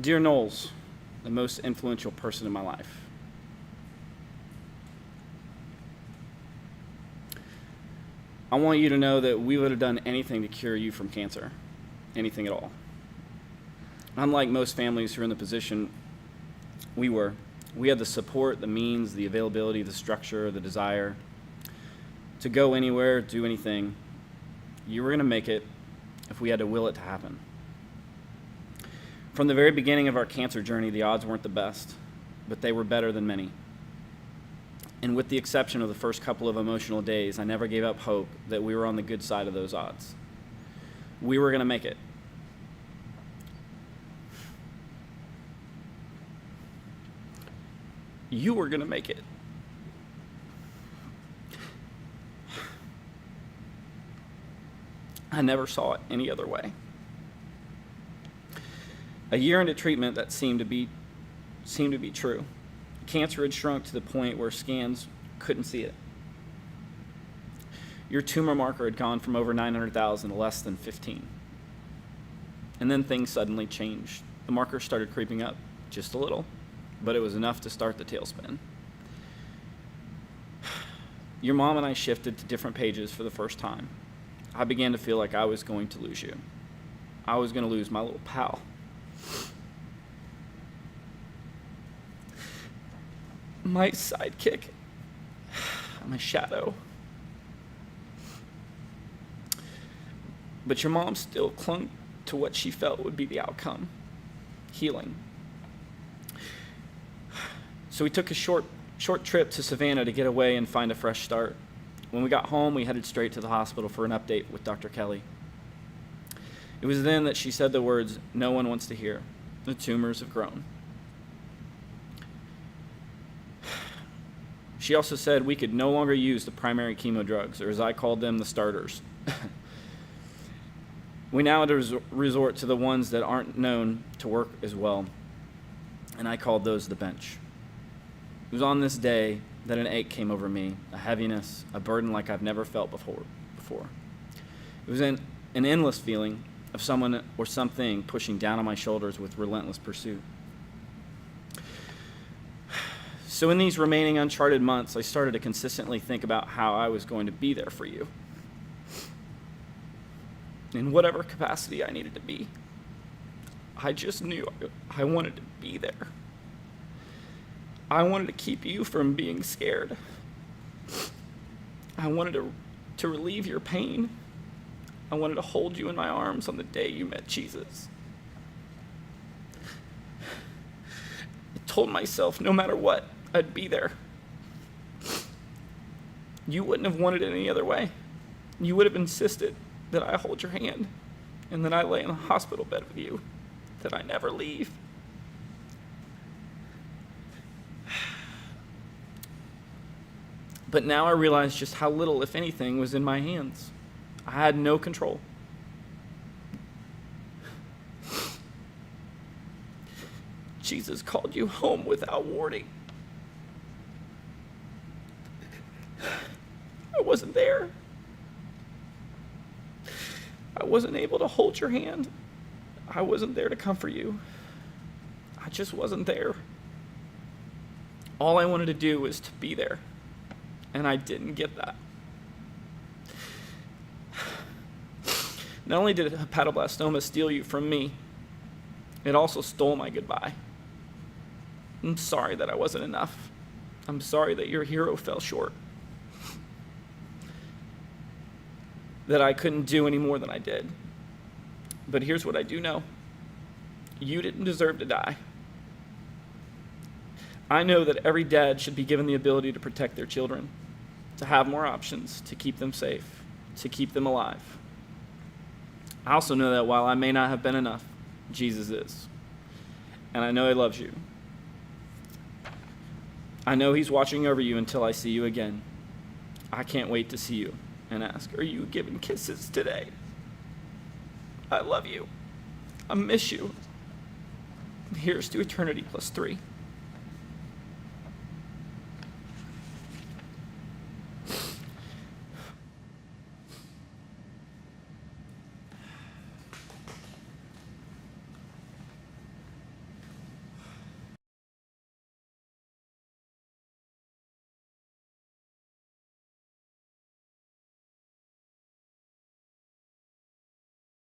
Dear Knowles, the most influential person in my life, I want you to know that we would have done anything to cure you from cancer, anything at all. Unlike most families who are in the position we were, we had the support, the means, the availability, the structure, the desire to go anywhere, do anything. You were going to make it if we had to will it to happen. From the very beginning of our cancer journey, the odds weren't the best, but they were better than many. And with the exception of the first couple of emotional days, I never gave up hope that we were on the good side of those odds. We were going to make it. You were going to make it. I never saw it any other way. A year into treatment, that seemed to be true. Cancer had shrunk to the point where scans couldn't see it. Your tumor marker had gone from over 900,000 to less than 15. And then things suddenly changed. The marker started creeping up just a little, but it was enough to start the tailspin. Your mom and I shifted to different pages for the first time. I began to feel like I was going to lose you. I was going to lose my little pal. My sidekick, my shadow. But your mom still clung to what she felt would be the outcome, healing. So we took a short trip to Savannah to get away and find a fresh start. When we got home, we headed straight to the hospital for an update with Dr. Kelly. It was then that she said the words no one wants to hear. The tumors have grown. She also said we could no longer use the primary chemo drugs, or as I called them, the starters. We now had to resort to the ones that aren't known to work as well, and I called those the bench. It was on this day that an ache came over me, a heaviness, a burden like I've never felt before. It was an endless feeling of someone or something pushing down on my shoulders with relentless pursuit. So in these remaining uncharted months, I started to consistently think about how I was going to be there for you, in whatever capacity I needed to be. I just knew I wanted to be there. I wanted to keep you from being scared. I wanted to relieve your pain. I wanted to hold you in my arms on the day you met Jesus. I told myself no matter what, I'd be there. You wouldn't have wanted it any other way. You would have insisted that I hold your hand and that I lay in a hospital bed with you, that I never leave. But now I realize just how little, if anything, was in my hands. I had no control. Jesus called you home without warning. I wasn't there. I wasn't able to hold your hand. I wasn't there to comfort you. I just wasn't there. All I wanted to do was to be there, and I didn't get that. Not only did hepatoblastoma steal you from me, it also stole my goodbye. I'm sorry that I wasn't enough. I'm sorry that your hero fell short. That I couldn't do any more than I did. But here's what I do know. You didn't deserve to die. I know that every dad should be given the ability to protect their children, to have more options, to keep them safe, to keep them alive. I also know that while I may not have been enough, Jesus is. And I know he loves you. I know he's watching over you until I see you again. I can't wait to see you and ask, are you giving kisses today? I love you. I miss you. Here's to eternity +3.